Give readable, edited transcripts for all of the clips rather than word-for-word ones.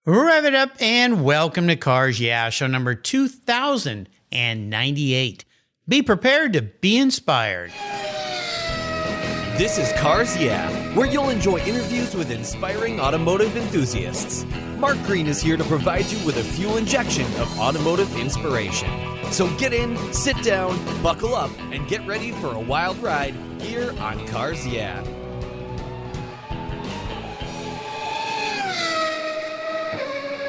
Rev it up and welcome to Cars Yeah, show number 2098. Be prepared to be inspired. This is Cars Yeah, where you'll enjoy interviews with inspiring automotive enthusiasts. Mark Green is here to provide you with a fuel injection of automotive inspiration. So get in, sit down, buckle up, and get ready for a wild ride here on Cars Yeah.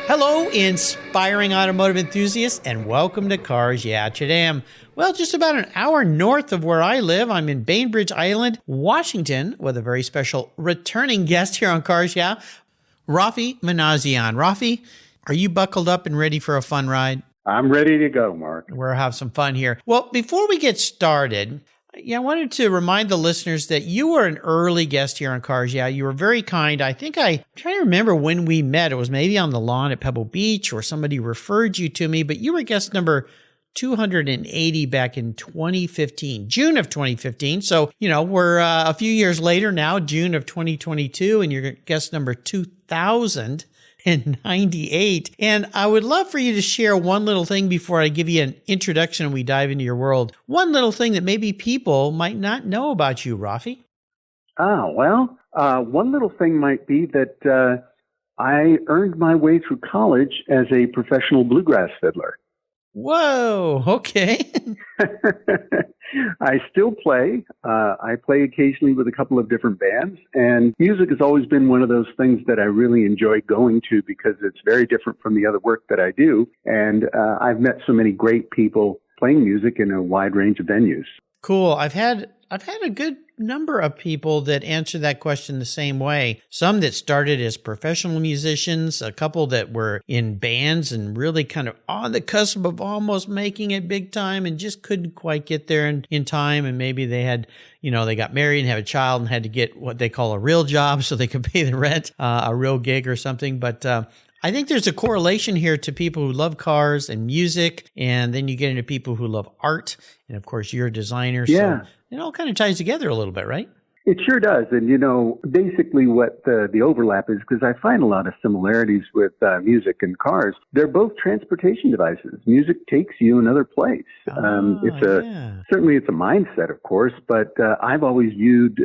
Hello, inspiring automotive enthusiasts, and welcome to Cars Yeah. Today I'm, just about an hour north of where I live. I'm in Bainbridge Island, Washington, with a very special returning guest here on Cars Yeah, Raffi Minasian. Raffi, are you buckled up and ready for a fun ride? I'm ready to go, Mark. We'll have some fun here. Well, before we get started, I wanted to remind the listeners that you were an early guest here on Cars Yeah. You were very kind. I'm trying to remember when we met. It was maybe on the lawn at Pebble Beach or somebody referred you to me, but you were guest number 280 back in 2015, June of 2015. So, we're a few years later now, June of 2022, and you're guest number 2098. And I would love for you to share one little thing before I give you an introduction and we dive into your world. One little thing that maybe people might not know about you, Raffi. One little thing might be that I earned my way through college as a professional bluegrass fiddler. Whoa, okay. I still play. I play occasionally with a couple of different bands, and music has always been one of those things that I really enjoy going to because it's very different from the other work that I do. And I've met so many great people playing music in a wide range of venues. Cool. I've had a good number of people that answer that question the same way. Some that started as professional musicians, a couple that were in bands and really kind of on the cusp of almost making it big time and just couldn't quite get there in time. And maybe they had, they got married and had a child and had to get what they call a real job so they could pay the rent, a real gig or something. But I think there's a correlation here to people who love cars and music, and then you get into people who love art. And of course, you're a designer. Yeah. So it all kind of ties together a little bit, right? It sure does. And, basically what the overlap is, because I find a lot of similarities with music and cars. They're both transportation devices. Music takes you another place. Certainly it's a mindset, of course, but I've always viewed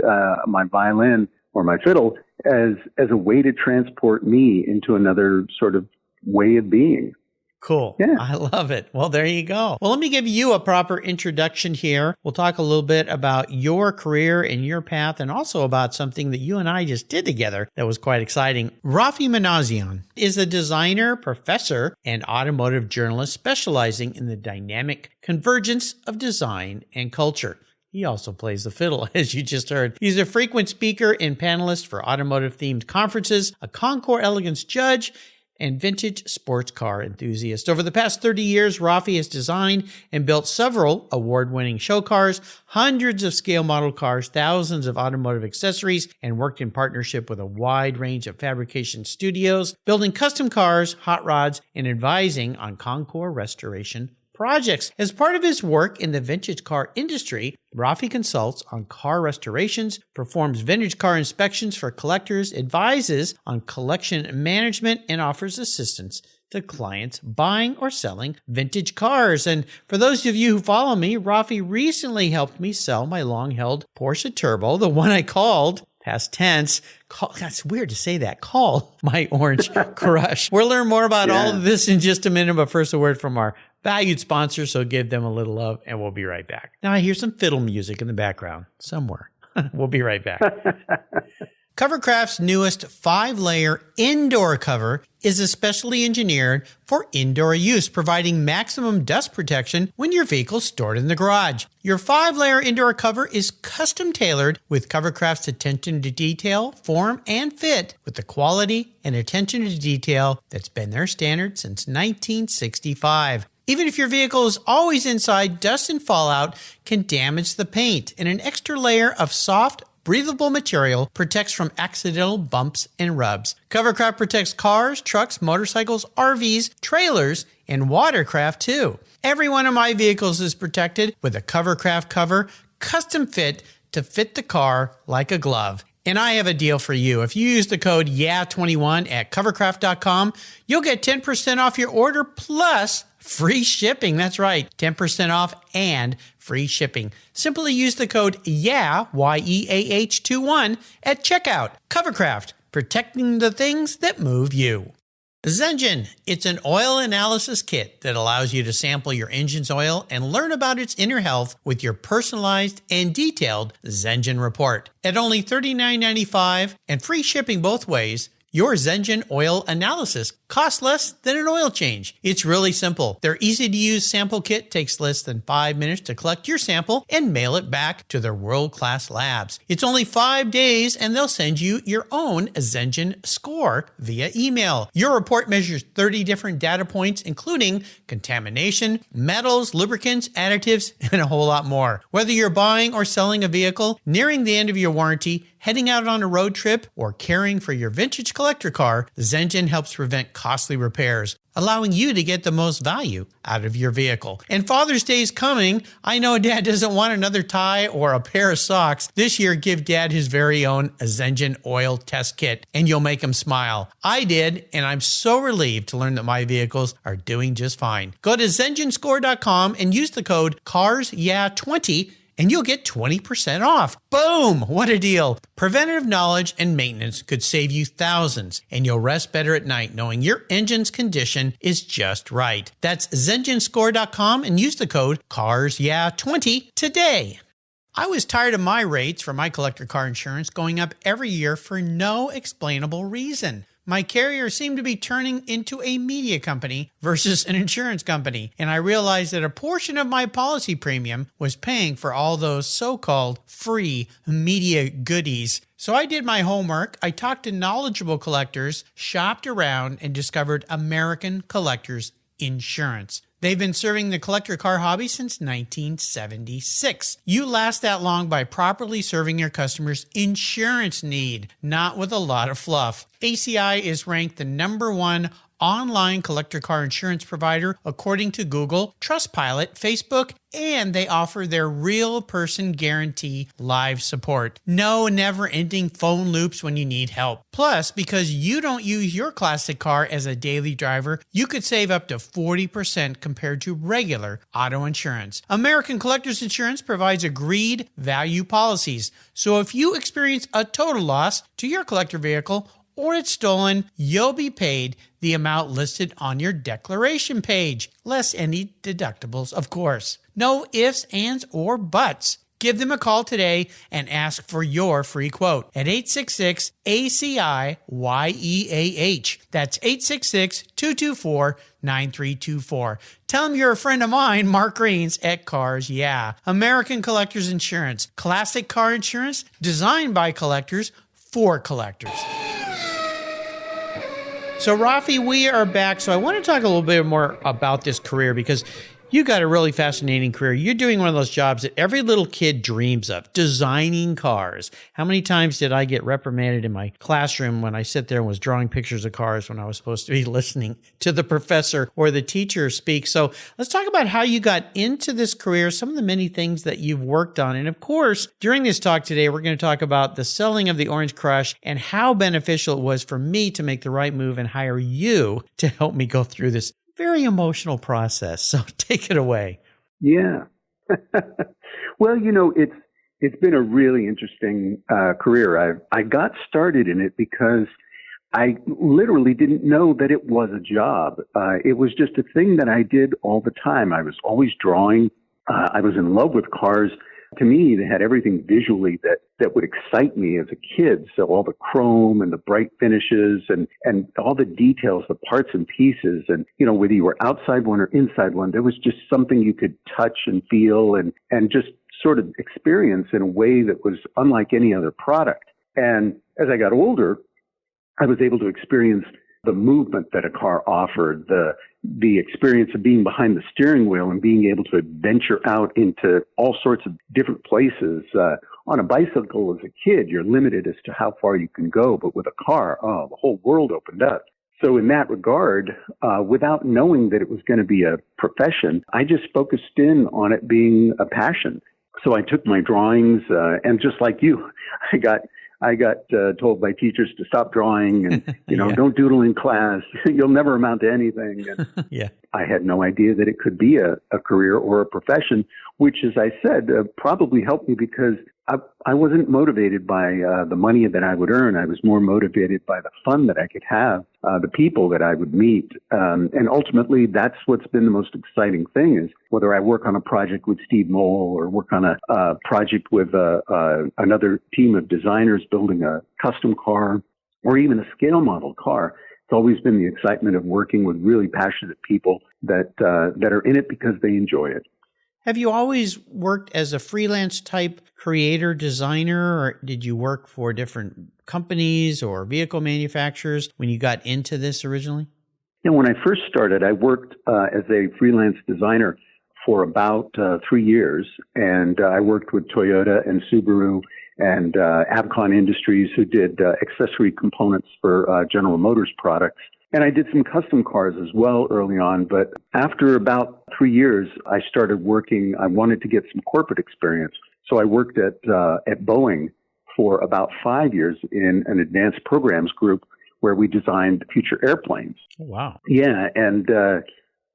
my violin or my fiddle as a way to transport me into another sort of way of being. Cool. Yeah. I love it. Well, there you go. Well, let me give you a proper introduction here. We'll talk a little bit about your career and your path, and also about something that you and I just did together that was quite exciting. Raffi Minasian is a designer, professor, and automotive journalist specializing in the dynamic convergence of design and culture. He also plays the fiddle, as you just heard. He's a frequent speaker and panelist for automotive-themed conferences, a concours elegance judge, and vintage sports car enthusiast. Over the past 30 years, Raffi has designed and built several award-winning show cars, hundreds of scale model cars, thousands of automotive accessories, and worked in partnership with a wide range of fabrication studios, building custom cars, hot rods, and advising on concours restoration projects. As part of his work in the vintage car industry, Raffi consults on car restorations, performs vintage car inspections for collectors, advises on collection management, and offers assistance to clients buying or selling vintage cars. And for those of you who follow me, Raffi recently helped me sell my long-held Porsche Turbo, the one I called, past tense, that's weird to say that, call my Orange Crush. We'll learn more about all of this in just a minute, but first a word from our valued sponsor, so give them a little love, and we'll be right back. Now I hear some fiddle music in the background somewhere. We'll be right back. Covercraft's newest 5-layer indoor cover is especially engineered for indoor use, providing maximum dust protection when your vehicle's stored in the garage. Your 5-layer indoor cover is custom tailored with Covercraft's attention to detail, form, and fit with the quality and attention to detail that's been their standard since 1965. Even if your vehicle is always inside, dust and fallout can damage the paint, and an extra layer of soft, breathable material protects from accidental bumps and rubs. Covercraft protects cars, trucks, motorcycles, RVs, trailers, and watercraft too. Every one of my vehicles is protected with a Covercraft cover, custom fit to fit the car like a glove. And I have a deal for you. If you use the code YEAH21 at covercraft.com, you'll get 10% off your order plus free shipping. That's right, 10% off and free shipping. Simply use the code YEAH, YEAH21 at checkout. Covercraft, protecting the things that move you. Zengen, it's an oil analysis kit that allows you to sample your engine's oil and learn about its inner health with your personalized and detailed Zengen report. At only $39.95 and free shipping both ways, your Zengen oil analysis costs less than an oil change. It's really simple. Their easy-to-use sample kit takes less than 5 minutes to collect your sample and mail it back to their world-class labs. It's only 5 days, and they'll send you your own Zengen score via email. Your report measures 30 different data points, including contamination, metals, lubricants, additives, and a whole lot more. Whether you're buying or selling a vehicle, nearing the end of your warranty, heading out on a road trip, or caring for your vintage collector car, Zengen helps prevent costly repairs, allowing you to get the most value out of your vehicle. And Father's Day is coming. I know Dad doesn't want another tie or a pair of socks. This year, give Dad his very own Zengen oil test kit, and you'll make him smile. I did, and I'm so relieved to learn that my vehicles are doing just fine. Go to ZengenScore.com and use the code CARSYEAH20 and you'll get 20% off. Boom! What a deal. Preventative knowledge and maintenance could save you thousands, and you'll rest better at night knowing your engine's condition is just right. That's ZengenScore.com and use the code CARSYEAH20 today. I was tired of my rates for my collector car insurance going up every year for no explainable reason. My carrier seemed to be turning into a media company versus an insurance company, and I realized that a portion of my policy premium was paying for all those so-called free media goodies. So I did my homework, I talked to knowledgeable collectors, shopped around, and discovered American Collectors Insurance. They've been serving the collector car hobby since 1976. You last that long by properly serving your customers' insurance need, not with a lot of fluff. ACI is ranked the #1 online collector car insurance provider according to Google, Trustpilot, Facebook, and they offer their real person guarantee live support. No never-ending phone loops when you need help. Plus, because you don't use your classic car as a daily driver, you could save up to 40% compared to regular auto insurance. American Collectors Insurance provides agreed value policies. So if you experience a total loss to your collector vehicle or it's stolen, you'll be paid the amount listed on your declaration page, less any deductibles, of course. No ifs, ands, or buts. Give them a call today and ask for your free quote at 866-ACI-YEAH. That's 866-224-9324. Tell them you're a friend of mine, Mark Greens at Cars Yeah. American Collectors Insurance. Classic car insurance designed by collectors for collectors. So, Raffi, we are back. So I want to talk a little bit more about this career because you got a really fascinating career. You're doing one of those jobs that every little kid dreams of, designing cars. How many times did I get reprimanded in my classroom when I sit there and was drawing pictures of cars when I was supposed to be listening to the professor or the teacher speak? So let's talk about how you got into this career, some of the many things that you've worked on. And of course, during this talk today, we're going to talk about the selling of the Orange Crush and how beneficial it was for me to make the right move and hire you to help me go through this very emotional process. So take it away. Yeah. Well, it's been a really interesting career. I got started in it because I literally didn't know that it was a job. It was just a thing that I did all the time. I was always drawing. I was in love with cars. To me, they had everything visually that would excite me as a kid. So all the chrome and the bright finishes and all the details, the parts and pieces. And, whether you were outside one or inside one, there was just something you could touch and feel and just sort of experience in a way that was unlike any other product. And as I got older, I was able to experience the movement that a car offered, the experience of being behind the steering wheel and being able to venture out into all sorts of different places. On a bicycle as a kid, you're limited as to how far you can go, but with a car, the whole world opened up. So in that regard, without knowing that it was going to be a profession, I just focused in on it being a passion. So I took my drawings, and just like you, I got I got told by teachers to stop drawing and, don't doodle in class. You'll never amount to anything. And Yeah. I had no idea that it could be a career or a profession, which, as I said, probably helped me because I wasn't motivated by the money that I would earn. I was more motivated by the fun that I could have, the people that I would meet. And ultimately, that's what's been the most exciting thing is whether I work on a project with Steve Moll or work on a project with another team of designers building a custom car or even a scale model car. It's always been the excitement of working with really passionate people that are in it because they enjoy it. Have you always worked as a freelance type creator, designer, or did you work for different companies or vehicle manufacturers when you got into this originally? When I first started, I worked as a freelance designer for about 3 years, and I worked with Toyota and Subaru and Avcon Industries, who did accessory components for General Motors products. And I did some custom cars as well early on. But after about 3 years, I started working. I wanted to get some corporate experience. So I worked at Boeing for about 5 years in an advanced programs group where we designed future airplanes. Oh, wow. Yeah. And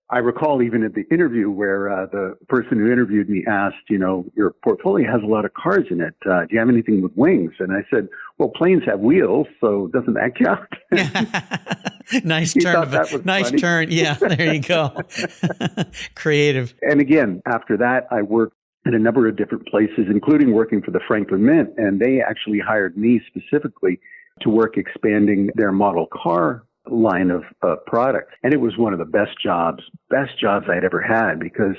I recall even at the interview where the person who interviewed me asked, your portfolio has a lot of cars in it. Do you have anything with wings? And I said, well, planes have wheels, so doesn't that count? Nice turn. Nice funny. Turn. Yeah, there you go. Creative. And again, after that, I worked at a number of different places, including working for the Franklin Mint. And they actually hired me specifically to work expanding their model car line of products. And it was one of the best jobs I'd ever had, because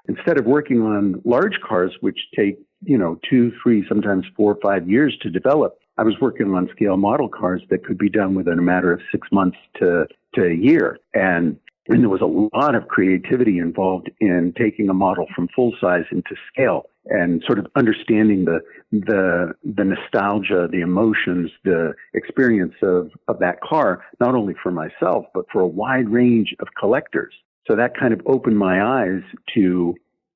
instead of working on large cars, which take, 2, 3, sometimes 4 or 5 years to develop, I was working on scale model cars that could be done within a matter of 6 months to a year. And there was a lot of creativity involved in taking a model from full size into scale and sort of understanding the nostalgia, the emotions, the experience of that car, not only for myself, but for a wide range of collectors. So that kind of opened my eyes to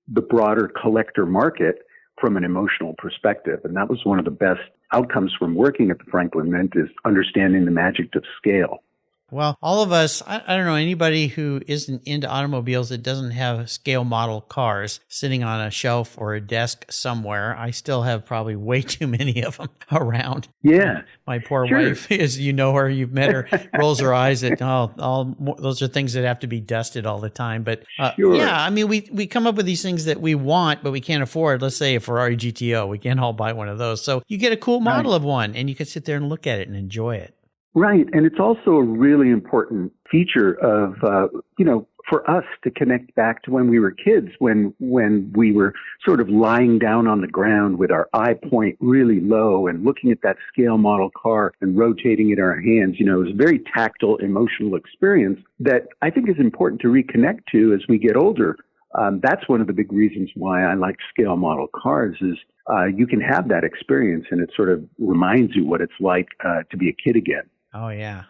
the broader collector market from an emotional perspective. And that was one of the best outcomes from working at the Franklin Mint, is understanding the magic of scale. Well, all of us, I don't know anybody who isn't into automobiles that doesn't have scale model cars sitting on a shelf or a desk somewhere. I still have probably way too many of them around. Yeah. My poor Sure. wife, as you know her, you've met her, rolls her eyes at, those are things that have to be dusted all the time. But Sure. yeah, I mean, we come up with these things that we want, but we can't afford. Let's say a Ferrari GTO. We can't all buy one of those. So you get a cool model of one and you can sit there and look at it and enjoy it. Right. And it's also a really important feature of, for us to connect back to when we were kids, when we were sort of lying down on the ground with our eye point really low and looking at that scale model car and rotating it in our hands. It was a very tactile, emotional experience that I think is important to reconnect to as we get older. That's one of the big reasons why I like scale model cars is you can have that experience and it sort of reminds you what it's like to be a kid again. Oh, yeah.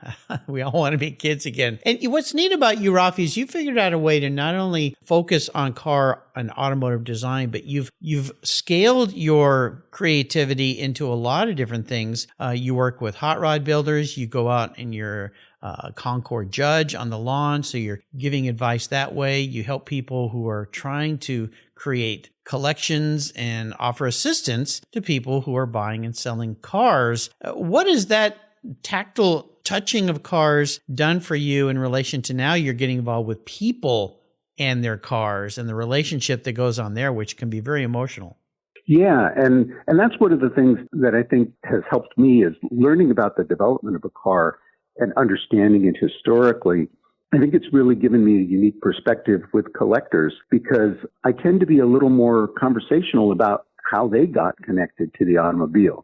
We all want to be kids again. And what's neat about you, Raffi, is you figured out a way to not only focus on car and automotive design, but you've scaled your creativity into a lot of different things. You work with hot rod builders. You go out and you're a concours judge on the lawn, so you're giving advice that way. You help people who are trying to create collections and offer assistance to people who are buying and selling cars. What is that tactile touching of cars done for you in relation to now you're getting involved with people and their cars and the relationship that goes on there, which can be very emotional? Yeah, and that's one of the things that I think has helped me is learning about the development of a car and understanding it historically. I think it's really given me a unique perspective with collectors because I tend to be a little more conversational about how they got connected to the automobile.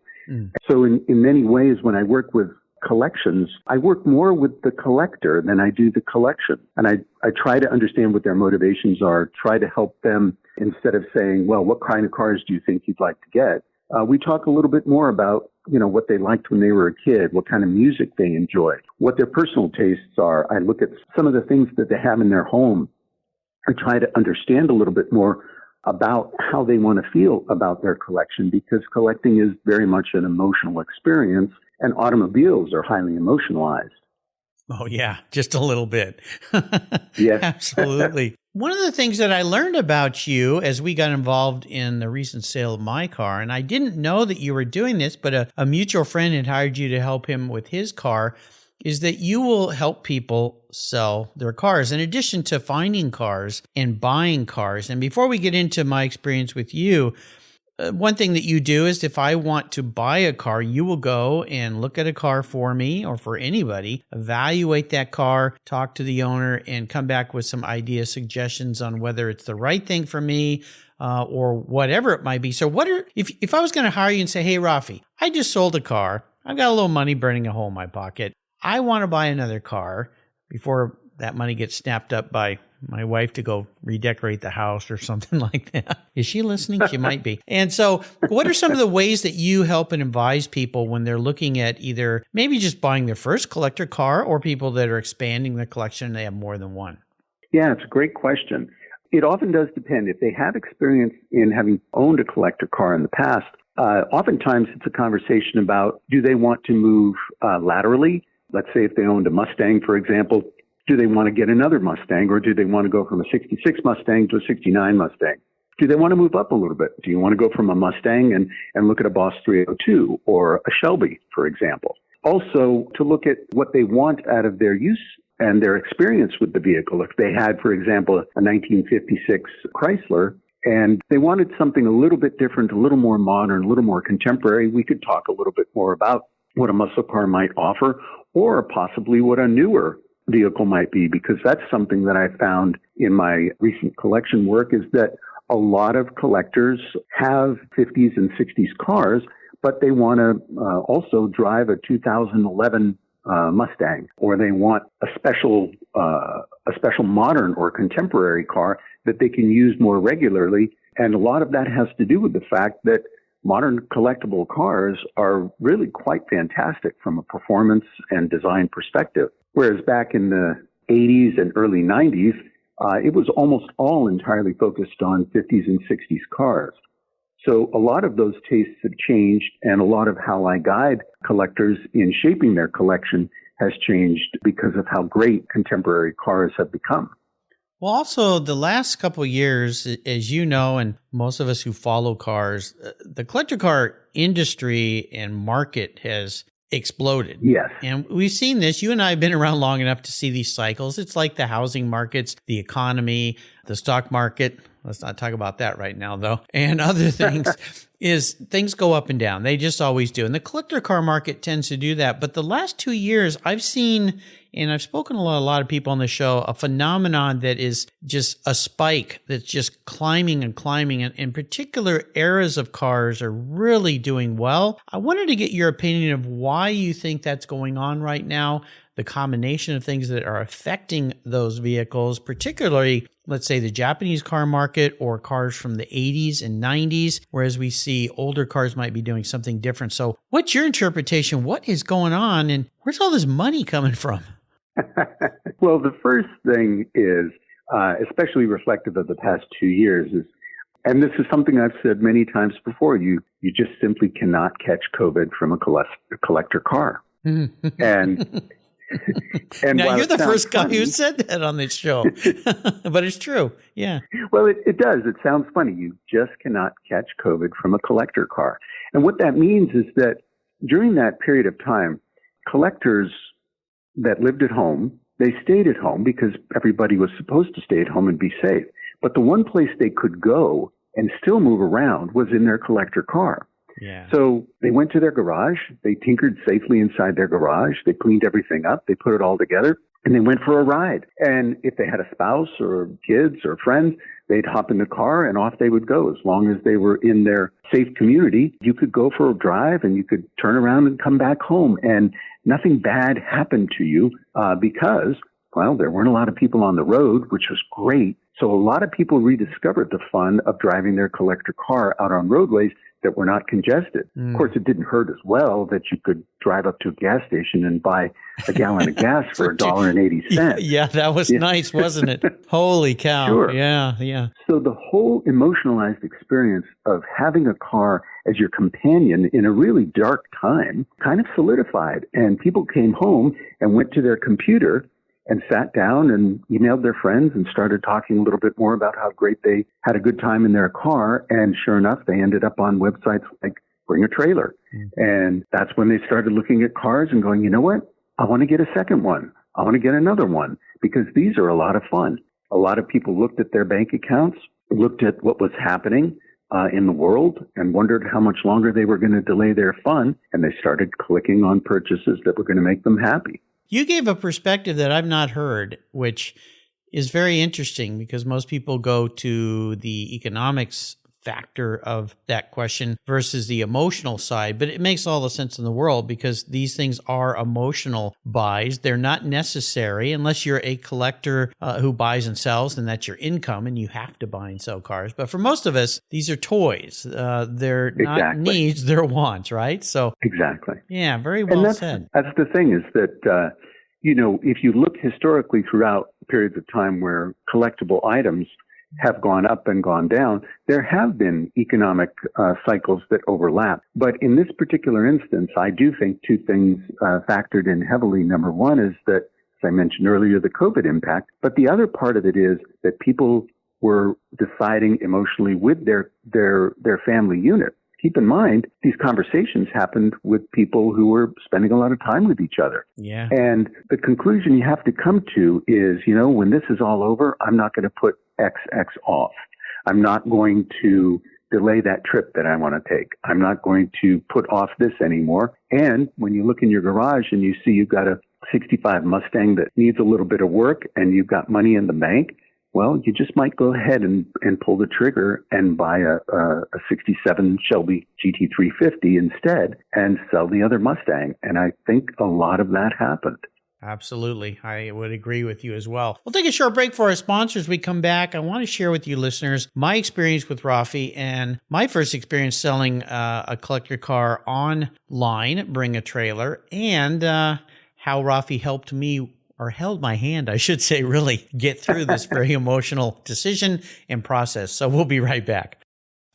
So in many ways, when I work with collections, I work more with the collector than I do the collection. And I try to understand what their motivations are, try to help them instead of saying, well, what kind of cars do you think you'd like to get? We talk a little bit more about, what they liked when they were a kid, what kind of music they enjoy, what their personal tastes are. I look at some of the things that they have in their home. I try to understand a little bit more about how they want to feel about their collection, because collecting is very much an emotional experience, and automobiles are highly emotionalized. Oh, yeah, just a little bit. Yeah. Absolutely. One of the things that I learned about you as we got involved in the recent sale of my car, and I didn't know that you were doing this, but a mutual friend had hired you to help him with his car, is that you will help people sell their cars in addition to finding cars and buying cars. And before we get into my experience with you, one thing that you do is if I want to buy a car, you will go and look at a car for me or for anybody, evaluate that car, talk to the owner, and come back with some idea suggestions on whether it's the right thing for me or whatever it might be. So if I was going to hire you and say, hey, Raffi, I just sold a car. I've got a little money burning a hole in my pocket. I want to buy another car before that money gets snapped up by my wife to go redecorate the house or something like that. Is she listening? She might be. And so what are some of the ways that you help and advise people when they're looking at either maybe just buying their first collector car or people that are expanding their collection and they have more than one? Yeah, it's a great question. It often does depend. If they have experience in having owned a collector car in the past, oftentimes it's a conversation about, do they want to move laterally? Let's say if they owned a Mustang, for example, do they want to get another Mustang, or do they want to go from a 66 Mustang to a 69 Mustang? Do they want to move up a little bit? Do you want to go from a Mustang and look at a Boss 302 or a Shelby, for example? Also, to look at what they want out of their use and their experience with the vehicle. If they had, for example, a 1956 Chrysler and they wanted something a little bit different, a little more modern, a little more contemporary, we could talk a little bit more about what a muscle car might offer, or possibly what a newer vehicle might be, because that's something that I found in my recent collection work, is that a lot of collectors have 50s and 60s cars, but they want to also drive a 2011 Mustang, or they want a special modern or contemporary car that they can use more regularly. And a lot of that has to do with the fact that modern collectible cars are really quite fantastic from a performance and design perspective. Whereas back in the 80s and early 90s, it was almost all entirely focused on 50s and 60s cars. So a lot of those tastes have changed, and a lot of how I guide collectors in shaping their collection has changed because of how great contemporary cars have become. Well, also the last couple of years, as you know, and most of us who follow cars, the collector car industry and market has exploded. Yes. And we've seen this. You and I have been around long enough to see these cycles. It's like the housing markets, the economy, the stock market. Let's not talk about that right now, though. And other things is things go up and down. They just always do. And the collector car market tends to do that. But the last 2 years, I've seen, and I've spoken to a lot of people on the show, a phenomenon that is just a spike that's just climbing and climbing. And in particular, eras of cars are really doing well. I wanted to get your opinion of why you think that's going on right now, the combination of things that are affecting those vehicles, particularly, let's say, the Japanese car market or cars from the 80s and 90s, whereas we see older cars might be doing something different. So what's your interpretation? What is going on, and where's all this money coming from? Well, the first thing is, especially reflective of the past 2 years, is, and this is something I've said many times before, you just simply cannot catch COVID from a collector car. And now, you're the first guy who said that on this show, but it's true. Yeah. Well, it does. It sounds funny. You just cannot catch COVID from a collector car. And what that means is that during that period of time, collectors that lived at home, they stayed at home because everybody was supposed to stay at home and be safe. But the one place they could go and still move around was in their collector car. Yeah. So they went to their garage, they tinkered safely inside their garage, they cleaned everything up, they put it all together, and they went for a ride. And if they had a spouse or kids or friends, they'd hop in the car and off they would go. As long as they were in their safe community, you could go for a drive and you could turn around and come back home. And nothing bad happened to you because, well, there weren't a lot of people on the road, which was great. So a lot of people rediscovered the fun of driving their collector car out on roadways that were not congested. Of course, it didn't hurt as well that you could drive up to a gas station and buy a gallon of gas for $1.80. Yeah, that was nice, wasn't it? Holy cow. Sure. Yeah. So the whole emotionalized experience of having a car as your companion in a really dark time kind of solidified. And people came home and went to their computer and sat down and emailed their friends and started talking a little bit more about how great they had a good time in their car. And sure enough, they ended up on websites like Bring a Trailer. And that's when they started looking at cars and going, you know what? I want to get a second one. I want to get another one because these are a lot of fun. A lot of people looked at their bank accounts, looked at what was happening in the world and wondered how much longer they were going to delay their fun. And they started clicking on purchases that were going to make them happy. You gave a perspective that I've not heard, which is very interesting because most people go to the economics factor of that question versus the emotional side. But it makes all the sense in the world because these things are emotional buys. They're not necessary unless you're a collector who buys and sells, and that's your income and you have to buy and sell cars. But for most of us, these are toys. They're not needs, they're wants, right? So exactly. Yeah, very well said. That's the thing is that, if you look historically throughout periods of time where collectible items have gone up and gone down, there have been economic cycles that overlap. But in this particular instance, I do think two things factored in heavily. Number one is that, as I mentioned earlier, the COVID impact. But the other part of it is that people were deciding emotionally with their family unit. Keep in mind, these conversations happened with people who were spending a lot of time with each other. Yeah. And the conclusion you have to come to is, when this is all over, I'm not going to put XX off. I'm not going to delay that trip that I want to take. I'm not going to put off this anymore. And when you look in your garage and you see you've got a 65 Mustang that needs a little bit of work and you've got money in the bank, well, you just might go ahead and pull the trigger and buy a 67 Shelby GT350 instead and sell the other Mustang. And I think a lot of that happened. Absolutely. I would agree with you as well. We'll take a short break for our sponsors. We come back. I want to share with you listeners my experience with Raffi and my first experience selling a collector car online, Bring a Trailer, and how Raffi helped me, or held my hand, I should say, really get through this very emotional decision and process. So we'll be right back.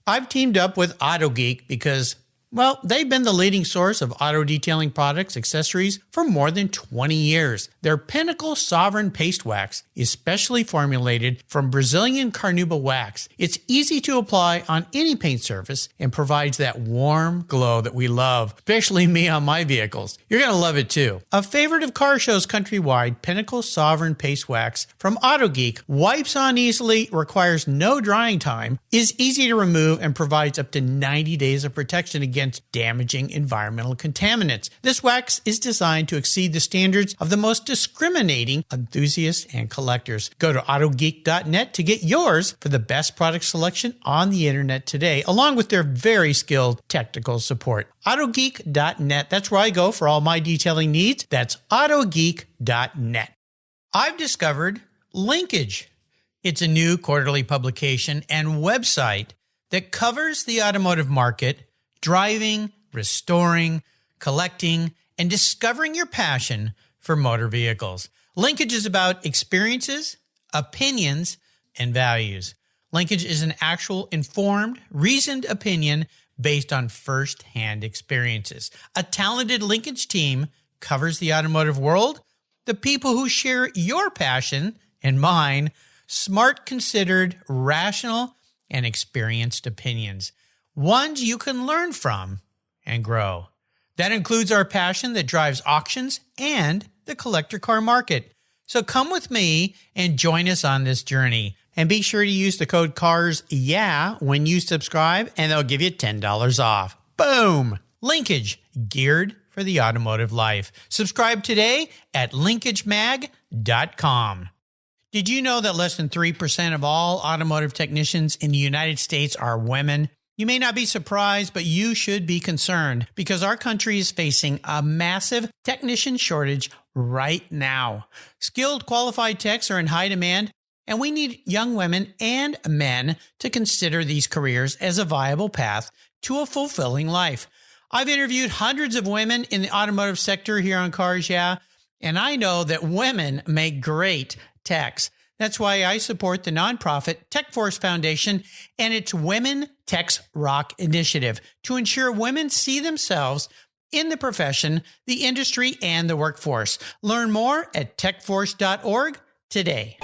I've teamed up with AutoGeek because, well, they've been the leading source of auto detailing products, accessories for more than 20 years. Their Pinnacle Sovereign Paste Wax is specially formulated from Brazilian carnauba wax. It's easy to apply on any paint surface and provides that warm glow that we love, especially me on my vehicles. You're going to love it too. A favorite of car shows countrywide, Pinnacle Sovereign Paste Wax from AutoGeek wipes on easily, requires no drying time, is easy to remove, and provides up to 90 days of protection against damaging environmental contaminants. This wax is designed to exceed the standards of the most discriminating enthusiasts and collectors. Go to autogeek.net to get yours for the best product selection on the internet today, along with their very skilled technical support. Autogeek.net. That's where I go for all my detailing needs. That's autogeek.net. I've discovered Linkage. It's a new quarterly publication and website that covers the automotive market, driving, restoring, collecting, and discovering your passion for motor vehicles. Linkage is about experiences, opinions, and values. Linkage is an actual informed, reasoned opinion based on first-hand experiences. A talented Linkage team covers the automotive world, the people who share your passion and mine, smart, considered, rational, and experienced opinions. Ones you can learn from and grow. That includes our passion that drives auctions and the collector car market. So come with me and join us on this journey. And be sure to use the code CARSYEAH when you subscribe, and they'll give you $10 off. Boom! Linkage, geared for the automotive life. Subscribe today at linkagemag.com. Did you know that less than 3% of all automotive technicians in the United States are women? You may not be surprised, but you should be concerned because our country is facing a massive technician shortage right now. Skilled, qualified techs are in high demand, and we need young women and men to consider these careers as a viable path to a fulfilling life. I've interviewed hundreds of women in the automotive sector here on Cars Yeah, and I know that women make great techs. That's why I support the nonprofit Tech Force Foundation and its Women Techs Rock initiative to ensure women see themselves in the profession, the industry, and the workforce. Learn more at techforce.org today.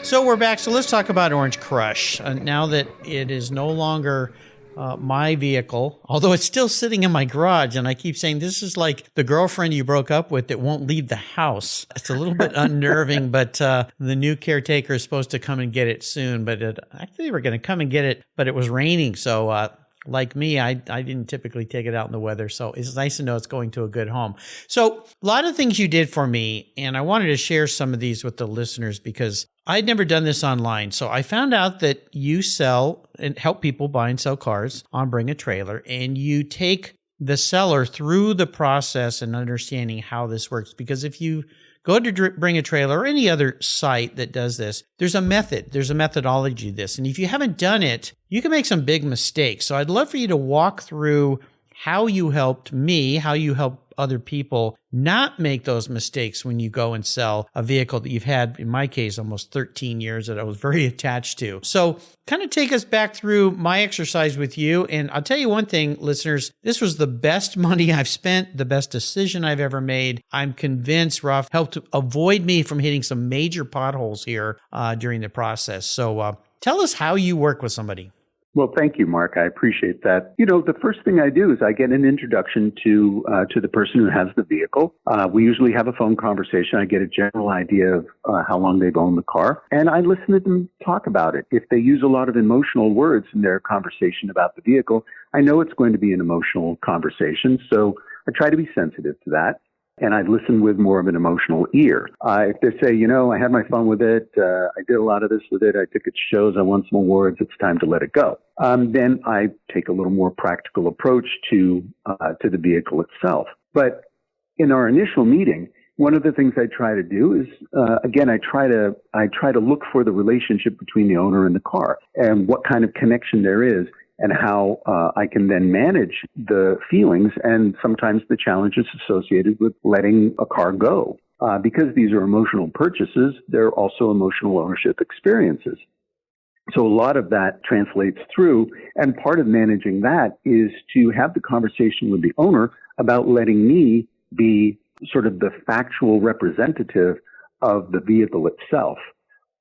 So we're back. So let's talk about Orange Crush. Now that it is no longer my vehicle, although it's still sitting in my garage, and I keep saying this is like the girlfriend you broke up with that won't leave the house. It's a little bit unnerving, but the new caretaker is supposed to come and get it soon. But actually, they were going to come and get it, but it was raining, so like me, I didn't typically take it out in the weather, so it's nice to know it's going to a good home. So a lot of things you did for me, and I wanted to share some of these with the listeners because I'd never done this online. So I found out that you sell and help people buy and sell cars on Bring a Trailer, and you take the seller through the process and understanding how this works. Because if you go to Bring a Trailer or any other site that does this, there's a method, there's a methodology to this. And if you haven't done it, you can make some big mistakes. So I'd love for you to walk through how you helped me, how you help other people not make those mistakes when you go and sell a vehicle that you've had, in my case, almost 13 years that I was very attached to. So kind of take us back through my exercise with you. And I'll tell you one thing, listeners, this was the best money I've spent, the best decision I've ever made. I'm convinced Raff helped avoid me from hitting some major potholes here during the process. So tell us how you work with somebody. Well, thank you, Mark. I appreciate that. The first thing I do is I get an introduction to the person who has the vehicle. We usually have a phone conversation. I get a general idea of how long they've owned the car, and I listen to them talk about it. If they use a lot of emotional words in their conversation about the vehicle, I know it's going to be an emotional conversation, so I try to be sensitive to that. And I listen with more of an emotional ear. If they say, I had my fun with it, I did a lot of this with it, I took it to shows, I won some awards, it's time to let it go. Then I take a little more practical approach to the vehicle itself. But in our initial meeting, one of the things I try to do is, again, I try to look for the relationship between the owner and the car and what kind of connection there is, and how I can then manage the feelings and sometimes the challenges associated with letting a car go. Because these are emotional purchases, they're also emotional ownership experiences. So a lot of that translates through, and part of managing that is to have the conversation with the owner about letting me be sort of the factual representative of the vehicle itself.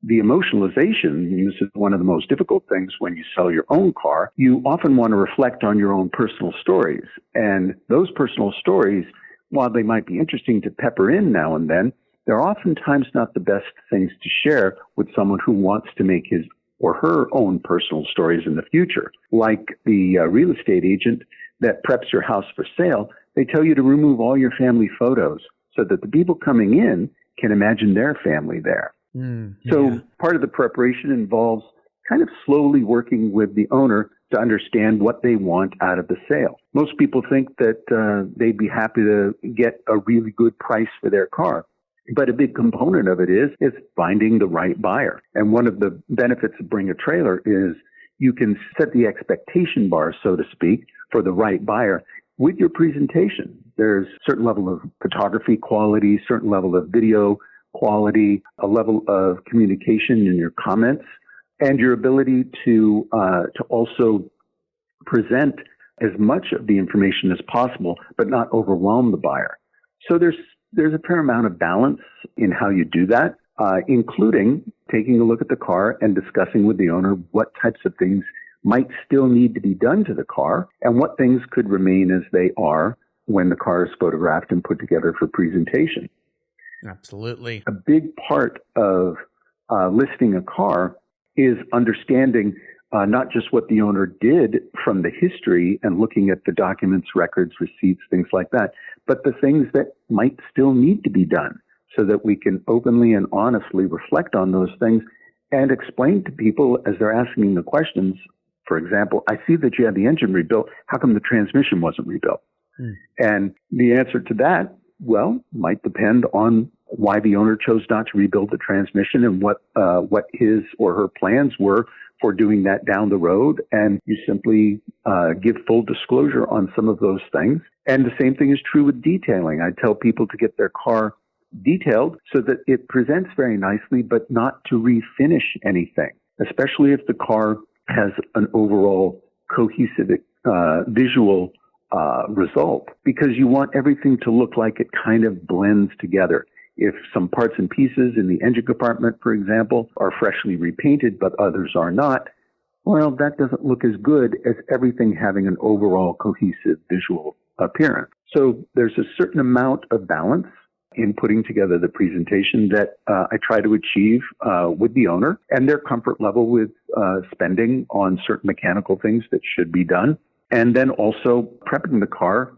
The emotionalization, and this is one of the most difficult things when you sell your own car, you often want to reflect on your own personal stories. And those personal stories, while they might be interesting to pepper in now and then, they're oftentimes not the best things to share with someone who wants to make his or her own personal stories in the future. Like the real estate agent that preps your house for sale, they tell you to remove all your family photos so that the people coming in can imagine their family there. So part of the preparation involves kind of slowly working with the owner to understand what they want out of the sale. Most people think that they'd be happy to get a really good price for their car. But a big component of it is finding the right buyer. And one of the benefits of Bring a Trailer is you can set the expectation bar, so to speak, for the right buyer with your presentation. There's a certain level of photography quality, certain level of video quality, a level of communication in your comments, and your ability to also present as much of the information as possible, but not overwhelm the buyer. So there's a fair amount of balance in how you do that, including taking a look at the car and discussing with the owner what types of things might still need to be done to the car and what things could remain as they are when the car is photographed and put together for presentation. Absolutely. A big part of listing a car is understanding not just what the owner did from the history and looking at the documents, records, receipts, things like that, but the things that might still need to be done so that we can openly and honestly reflect on those things and explain to people as they're asking the questions. For example, I see that you had the engine rebuilt. How come the transmission wasn't rebuilt? And the answer to that, well, might depend on why the owner chose not to rebuild the transmission and what his or her plans were for doing that down the road. And you simply give full disclosure on some of those things. And the same thing is true with detailing. I tell people to get their car detailed so that it presents very nicely, but not to refinish anything, especially if the car has an overall cohesive visual result, because you want everything to look like it kind of blends together. If some parts and pieces in the engine compartment, for example, are freshly repainted, but others are not, well, that doesn't look as good as everything having an overall cohesive visual appearance. So there's a certain amount of balance in putting together the presentation that I try to achieve with the owner and their comfort level with spending on certain mechanical things that should be done. And then also prepping the car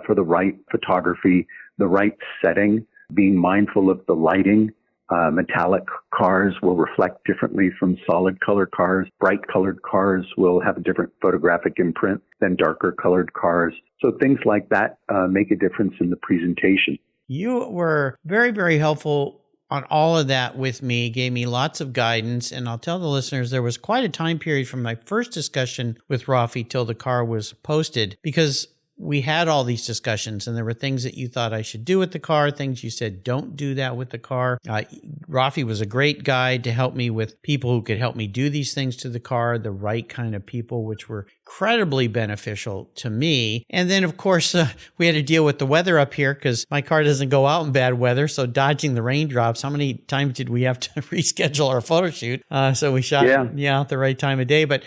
for the right photography, the right setting, being mindful of the lighting. Metallic cars will reflect differently from solid color cars. Bright colored cars will have a different photographic imprint than darker colored cars. So things like that make a difference in the presentation. You were very, very helpful on all of that with me, gave me lots of guidance. And I'll tell the listeners there was quite a time period from my first discussion with Raffi till the car was posted, because we had all these discussions and there were things that you thought I should do with the car, things you said don't do that with the car. Raffi was a great guide to help me with people who could help me do these things to the car, the right kind of people, which were incredibly beneficial to me. And then, of course, we had to deal with the weather up here because my car doesn't go out in bad weather. So dodging the raindrops, how many times did we have to reschedule our photo shoot? So we shot at the right time of day. But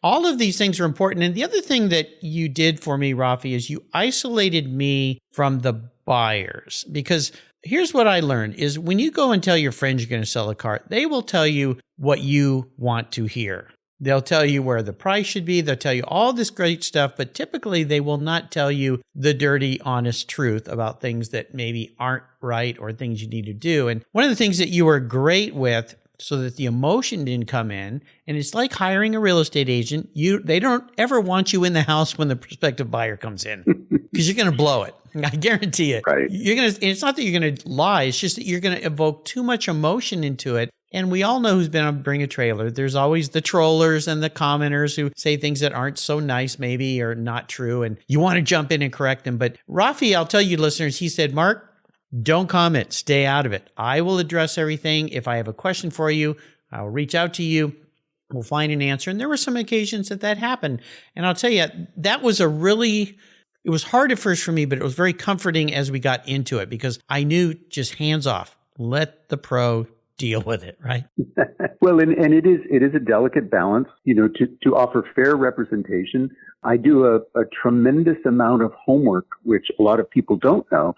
all of these things are important. And the other thing that you did for me, Raffi, is you isolated me from the buyers. Because here's what I learned is when you go and tell your friends you're going to sell a car, they will tell you what you want to hear. They'll tell you where the price should be. They'll tell you all this great stuff, but typically they will not tell you the dirty, honest truth about things that maybe aren't right or things you need to do. And one of the things that you were great with, so that the emotion didn't come in. And it's like hiring a real estate agent. They don't ever want you in the house when the prospective buyer comes in because you're going to blow it. I guarantee it. Right. It's not that you're going to lie. It's just that you're going to evoke too much emotion into it. And we all know who's been on Bring a Trailer. There's always the trollers and the commenters who say things that aren't so nice maybe or not true. And you want to jump in and correct them. But Raffi, I'll tell you listeners, he said, Mark, don't comment. Stay out of it. I will address everything. If I have a question for you, I'll reach out to you. We'll find an answer. And there were some occasions that happened. And I'll tell you, that was it was hard at first for me, but it was very comforting as we got into it because I knew just hands off. Let the pro deal with it, right? Well, and it is a delicate balance, to offer fair representation. I do a tremendous amount of homework, which a lot of people don't know,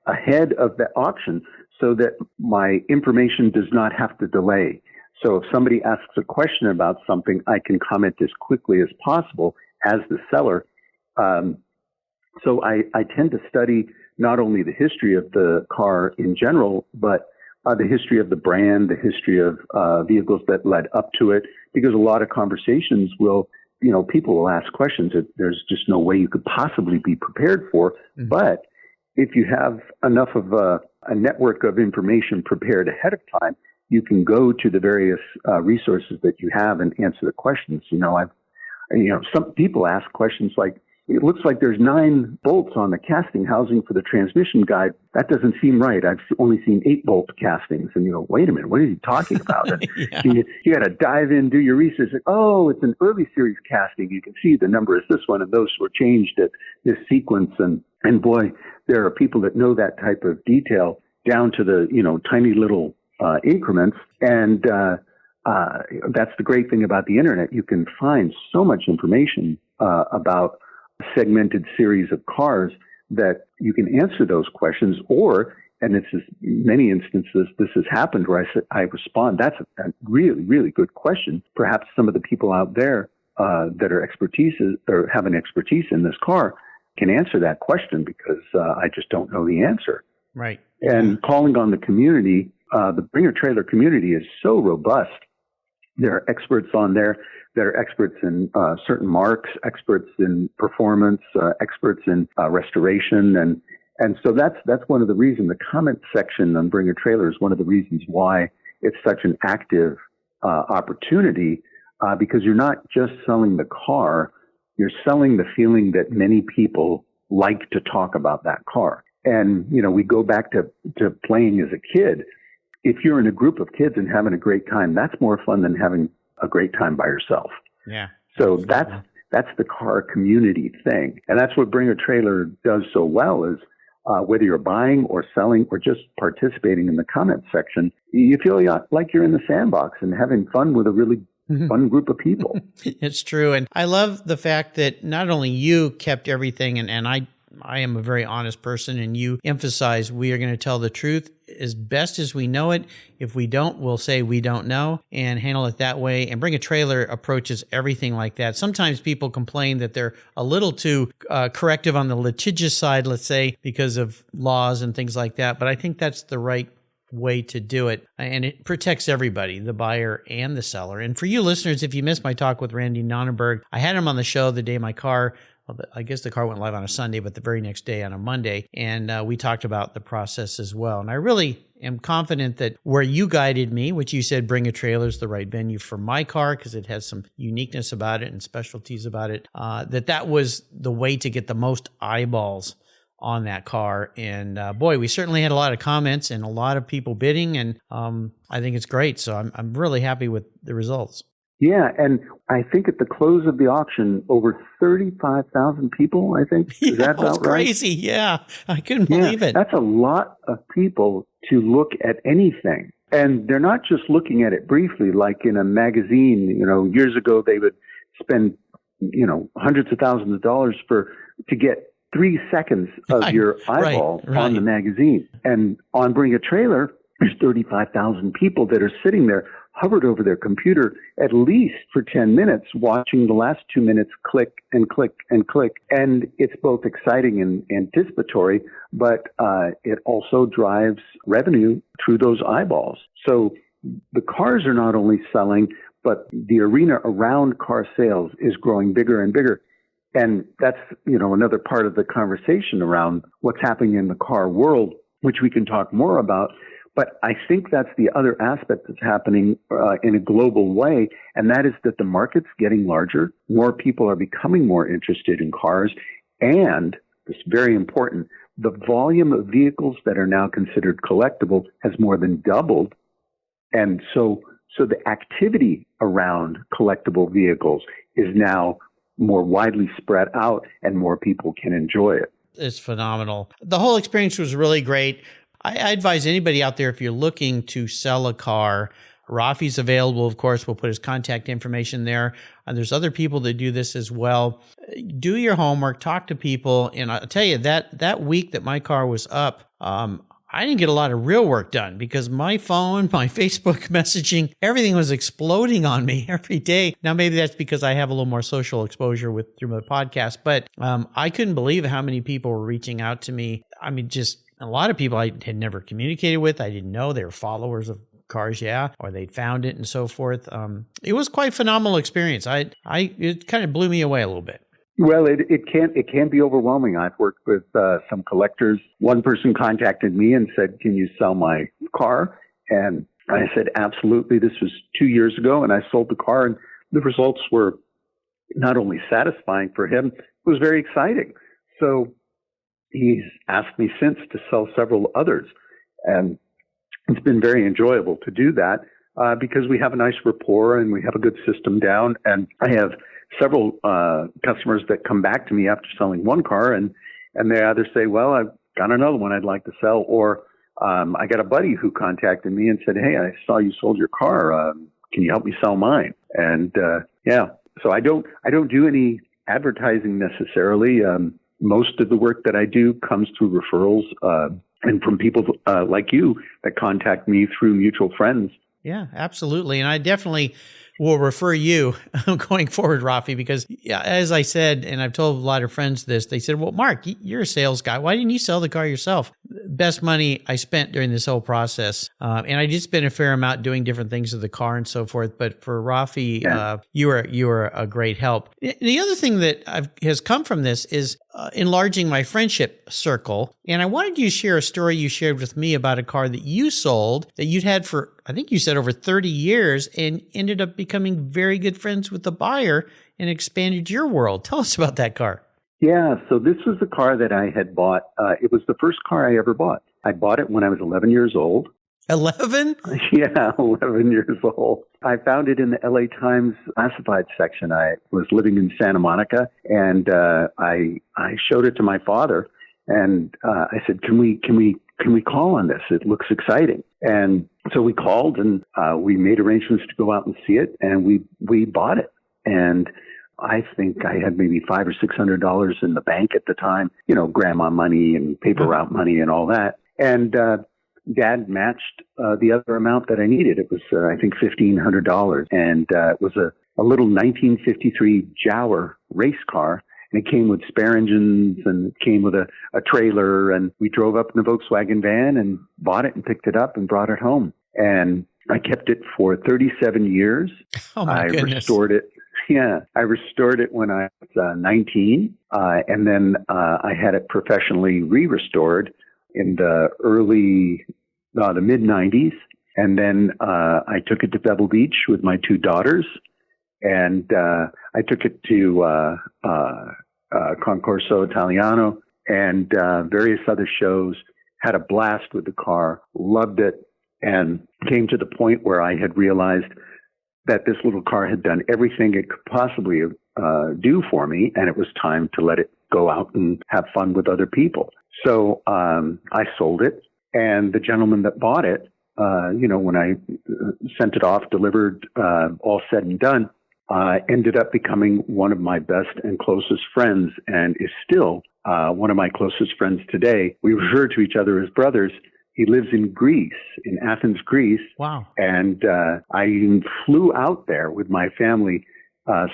ahead of the auction so that my information does not have to delay. So if somebody asks a question about something, I can comment as quickly as possible as the seller. So I tend to study not only the history of the car in general, but the history of the brand, the history of vehicles that led up to it, because a lot of conversations people will ask questions that there's just no way you could possibly be prepared for. Mm-hmm. But if you have enough of a network of information prepared ahead of time, you can go to the various resources that you have and answer the questions. Some people ask questions like, it looks like there's 9 bolts on the casting housing for the transmission guide. That doesn't seem right. I've only seen 8-bolt castings. And you go, wait a minute, what are you talking about? And you got to dive in, do your research. Like, oh, it's an early series casting. You can see the number is this one, and those were changed at this sequence. And boy, there are people that know that type of detail down to the tiny little increments. And that's the great thing about the internet. You can find so much information about segmented series of cars that you can answer those questions, and it's many instances this has happened where I respond, that's a really, really good question. Perhaps some of the people out there that have an expertise in this car can answer that question because I just don't know the answer. Right. And calling on the community, the Bring a Trailer community is so robust. There are experts on there that are experts in certain marques, experts in performance, experts in restoration. And so that's one of the reasons the comment section on Bring a Trailer is one of the reasons why it's such an active opportunity because you're not just selling the car, you're selling the feeling that many people like to talk about that car. And, we go back to playing as a kid. If you're in a group of kids and having a great time, that's more fun than having a great time by yourself. Yeah. So that's the car community thing. And that's what Bring a Trailer does so well is whether you're buying or selling or just participating in the comment section, you feel like you're in the sandbox and having fun with a really fun group of people. It's true. And I love the fact that not only you kept everything, and I am a very honest person, and you emphasize we are going to tell the truth as best as we know it. If we don't, we'll say we don't know and handle it that way. And Bring a Trailer approaches everything like that. Sometimes people complain that they're a little too corrective on the litigious side, let's say, because of laws and things like that. But I think that's the right way to do it. And it protects everybody, the buyer and the seller. And for you listeners, if you missed my talk with Randy Nonnenberg, I had him on the show the day my car, I guess the car went live on a Sunday, but the very next day on a Monday. And we talked about the process as well. And I really am confident that where you guided me, which you said Bring a Trailer is the right venue for my car because it has some uniqueness about it and specialties about it, that was the way to get the most eyeballs on that car. And boy, we certainly had a lot of comments and a lot of people bidding, and I think it's great. So I'm really happy with the results. Yeah, and I think at the close of the auction, over 35,000 people, I think. Is that about right? Crazy. Yeah, I couldn't believe it. That's a lot of people to look at anything. And they're not just looking at it briefly, like in a magazine. Years ago, they would spend, hundreds of thousands of dollars to get 3 seconds of your eyeball on the magazine. And on Bring a Trailer, there's 35,000 people that are sitting there, hovered over their computer at least for 10 minutes, watching the last 2 minutes click and click and click. And it's both exciting and anticipatory, but it also drives revenue through those eyeballs. So the cars are not only selling, but the arena around car sales is growing bigger and bigger. And that's, another part of the conversation around what's happening in the car world, which we can talk more about. But I think that's the other aspect that's happening in a global way, and that is that the market's getting larger. More people are becoming more interested in cars, and it's very important, the volume of vehicles that are now considered collectible has more than doubled. And so the activity around collectible vehicles is now more widely spread out, and more people can enjoy it. It's phenomenal. The whole experience was really great. I advise anybody out there, if you're looking to sell a car, Raffi's available, of course. We'll put his contact information there. There's other people that do this as well. Do your homework, talk to people. And I'll tell you, that week that my car was up, I didn't get a lot of real work done because my phone, my Facebook messaging, everything was exploding on me every day. Now, maybe that's because I have a little more social exposure through my podcast, but I couldn't believe how many people were reaching out to me. I mean, just a lot of people I had never communicated with. I didn't know they were followers of cars, or they'd found it and so forth. It was quite a phenomenal experience. It kind of blew me away a little bit. Well, it can be overwhelming. I've worked with some collectors. One person contacted me and said, "Can you sell my car?" And I said, "Absolutely." This was 2 years ago, and I sold the car, and the results were not only satisfying for him, it was very exciting. So he's asked me since to sell several others, and it's been very enjoyable to do that because we have a nice rapport and we have a good system down. And I have several customers that come back to me after selling one car, and they either say, "Well, I've got another one I'd like to sell," or I got a buddy who contacted me and said, "Hey, I saw you sold your car. Can you help me sell mine?" And so I don't do any advertising necessarily. Most of the work that I do comes through referrals and from people like you that contact me through mutual friends. Yeah, absolutely. And I definitely will refer you going forward, Raffi, because as I said, and I've told a lot of friends this, they said, "Well, Mark, you're a sales guy. Why didn't you sell the car yourself?" best money I spent during this whole process. And I did spend a fair amount doing different things with the car and so forth. But for Raffi, you were a great help. The other thing that has come from this is enlarging my friendship circle. And I wanted you to share a story you shared with me about a car that you sold that you'd had for, I think you said, over 30 years and ended up becoming very good friends with the buyer and expanded your world. Tell us about that car. Yeah, so this was a car that I had bought. It was the first car I ever bought. I bought it when I was 11 years old. 11? Yeah, 11 years old. I found it in the LA Times classified section. I was living in Santa Monica, and I showed it to my father, and I said, "Can we call on this? It looks exciting." And so we called, and we made arrangements to go out and see it, and we bought it. And I think I had maybe $500 or $600 in the bank at the time, grandma money and paper route money and all that. And Dad matched the other amount that I needed. It was, I think, $1,500. And it was a little 1953 Jaguar race car. And it came with spare engines, and it came with a trailer. And we drove up in the Volkswagen van and bought it and picked it up and brought it home. And I kept it for 37 years. Oh, my goodness. I restored it. Yeah, I restored it when I was 19, and then I had it professionally re-restored in the mid-90s, and then I took it to Pebble Beach with my two daughters, and I took it to Concours Italiano and various other shows, had a blast with the car, loved it, and came to the point where I had realized that this little car had done everything it could possibly do for me, and it was time to let it go out and have fun with other people. So I sold it, and the gentleman that bought it, when I sent it off, delivered, all said and done, ended up becoming one of my best and closest friends, and is still one of my closest friends today. We refer to each other as brothers. He lives in Greece, in Athens, Greece. Wow. And I even flew out there with my family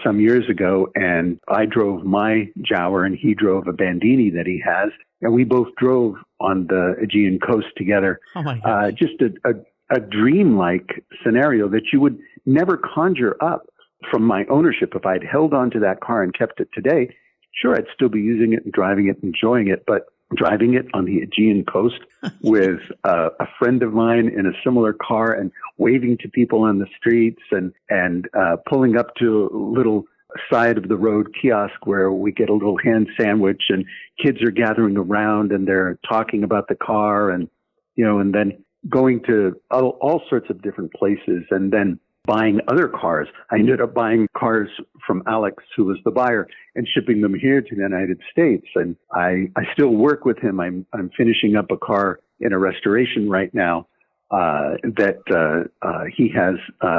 some years ago, and I drove my Jaguar, and he drove a Bandini that he has. And we both drove on the Aegean coast together. Oh, my gosh. Just a dreamlike scenario that you would never conjure up from my ownership. If I'd held on to that car and kept it today, sure, I'd still be using it and driving it, enjoying it, but driving it on the Aegean coast with a friend of mine in a similar car and waving to people on the streets and pulling up to a little side of the road kiosk where we get a little hand sandwich and kids are gathering around and they're talking about the car and then going to all sorts of different places and then buying other cars. I ended up buying cars from Alex, who was the buyer, and shipping them here to the United States. And I still work with him. I'm finishing up a car in a restoration right now that he has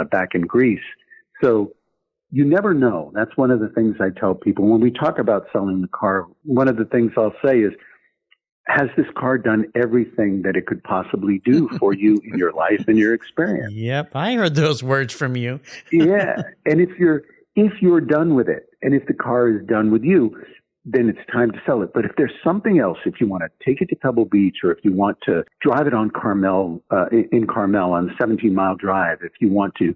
back in Greece. So you never know. That's one of the things I tell people. When we talk about selling the car, one of the things I'll say is, has this car done everything that it could possibly do for you in your life and your experience? Yep, I heard those words from you. Yeah, and if you're done with it, and if the car is done with you, then it's time to sell it. But if there's something else, if you want to take it to Pebble Beach, or if you want to drive it on Carmel, in Carmel on a 17-mile drive, if you want to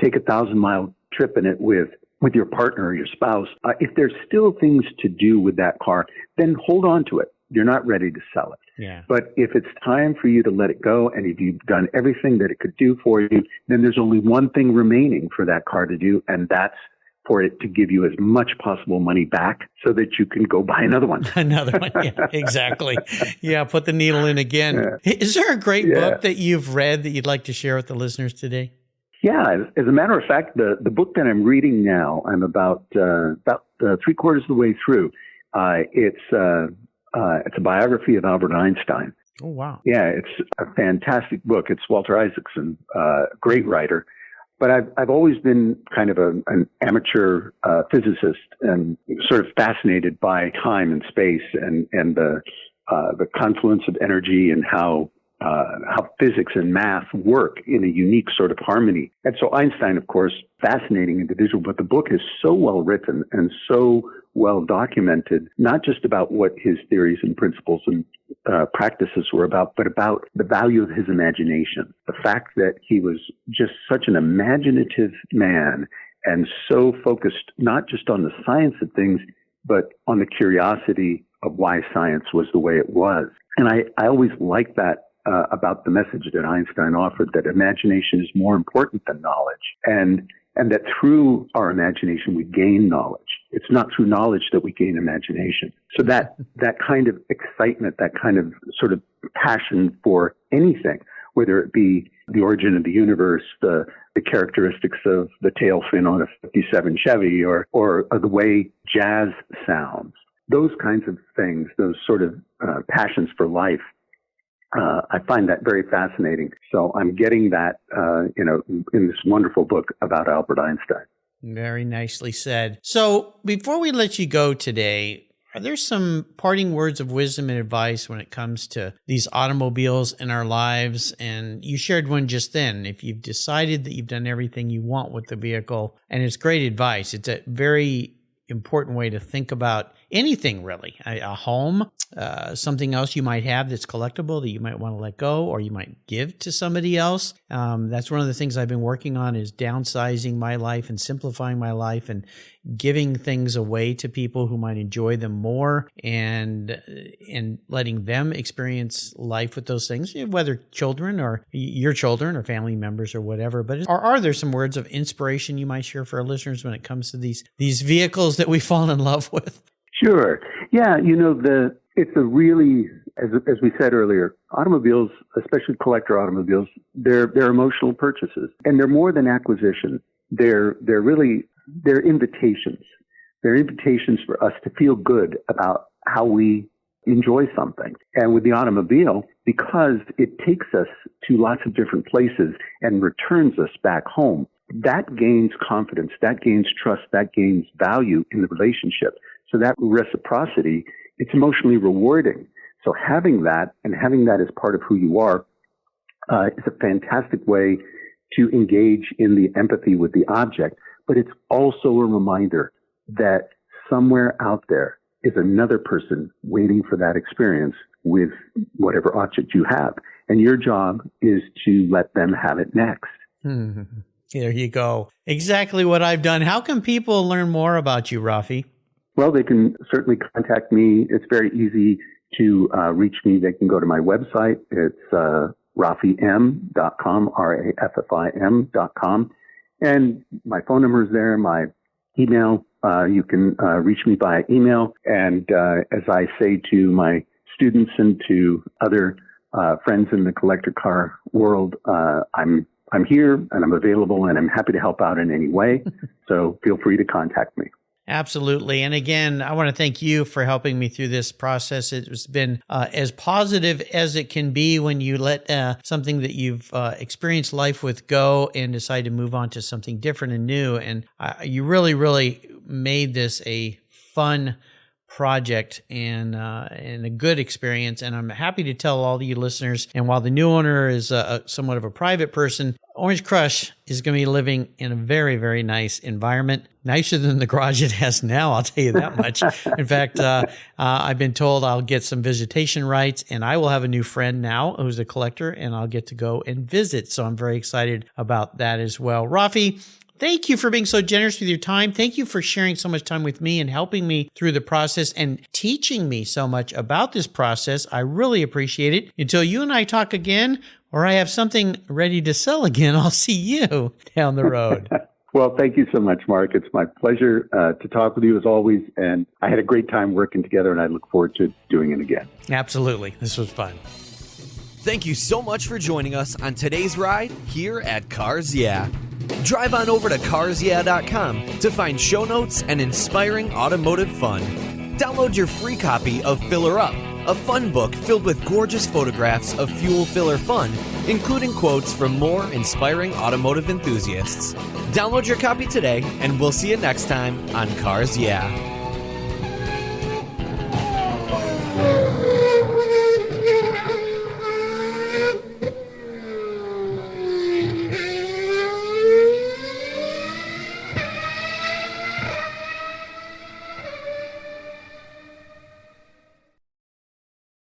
take a 1,000-mile trip in it with your partner or your spouse, if there's still things to do with that car, then hold on to it. You're not ready to sell it. Yeah. But if it's time for you to let it go, and if you've done everything that it could do for you, then there's only one thing remaining for that car to do, and that's for it to give you as much possible money back so that you can go buy another one. Another one, yeah, exactly. Yeah, put the needle in again. Yeah. Is there a great book that you've read that you'd like to share with the listeners today? Yeah, as a matter of fact, the book that I'm reading now, I'm about 3/4 of the way through. It's a biography of Albert Einstein. Oh, wow. Yeah, it's a fantastic book. It's Walter Isaacson, great writer. But I've always been kind of an amateur physicist and sort of fascinated by time and space and the confluence of energy and how physics and math work in a unique sort of harmony. And so Einstein, of course, fascinating individual, but the book is so well written and so well documented, not just about what his theories and principles and practices were about, but about the value of his imagination. The fact that he was just such an imaginative man and so focused not just on the science of things, but on the curiosity of why science was the way it was. And I always liked that about the message that Einstein offered, that imagination is more important than knowledge. And that through our imagination, we gain knowledge. It's not through knowledge that we gain imagination. So that kind of excitement, that kind of sort of passion for anything, whether it be the origin of the universe, the characteristics of the tail fin on a 57 Chevy, or the way jazz sounds, those kinds of things, those sort of passions for life, I find that very fascinating. So I'm getting that, in this wonderful book about Albert Einstein. Very nicely said. So before we let you go today, are there some parting words of wisdom and advice when it comes to these automobiles in our lives? And you shared one just then. If you've decided that you've done everything you want with the vehicle, and it's great advice, it's a very important way to think about anything, really. A home, something else you might have that's collectible that you might want to let go, or you might give to somebody else. That's one of the things I've been working on, is downsizing my life and simplifying my life and giving things away to people who might enjoy them more, and letting them experience life with those things, whether children or your children or family members or whatever. But are there some words of inspiration you might share for our listeners when it comes to these vehicles that we fall in love with? Sure. Yeah. It's a really, as we said earlier, automobiles, especially collector automobiles, they're emotional purchases, and they're more than acquisition. They're invitations. They're invitations for us to feel good about how we enjoy something. And with the automobile, because it takes us to lots of different places and returns us back home, that gains confidence, that gains trust, that gains value in the relationship. So that reciprocity, it's emotionally rewarding. So having that, and having that as part of who you are, is a fantastic way to engage in the empathy with the object. But it's also a reminder that somewhere out there is another person waiting for that experience with whatever object you have. And your job is to let them have it next. Mm-hmm. There you go. Exactly what I've done. How can people learn more about you, Raffi? Well, they can certainly contact me. It's very easy to reach me. They can go to my website. It's raffim.com, RAFFIM.com. And my phone number is there, my email. You can reach me by email. And as I say to my students and to other friends in the collector car world, I'm here and I'm available and I'm happy to help out in any way. So feel free to contact me. Absolutely. And again, I want to thank you for helping me through this process. It's been as positive as it can be when you let something that you've experienced life with go and decide to move on to something different and new. And you really, really made this a fun project and a good experience. And I'm happy to tell all you listeners, and while the new owner is somewhat of a private person, Orange Crush is going to be living in a very, very nice environment, nicer than the garage it has now, I'll tell you that much. In fact, I've been told I'll get some visitation rights, and I will have a new friend now who's a collector, and I'll get to go and visit. So I'm very excited about that as well. Raffi, thank you for being so generous with your time. Thank you for sharing so much time with me and helping me through the process and teaching me so much about this process. I really appreciate it. Until you and I talk again, or I have something ready to sell again, I'll see you down the road. Well, thank you so much, Mark. It's my pleasure to talk with you as always. And I had a great time working together, and I look forward to doing it again. Absolutely. This was fun. Thank you so much for joining us on today's ride here at Cars Yeah. Drive on over to carsyeah.com to find show notes and inspiring automotive fun. Download your free copy of Filler Up, a fun book filled with gorgeous photographs of fuel filler fun, including quotes from more inspiring automotive enthusiasts. Download your copy today, and we'll see you next time on Cars Yeah.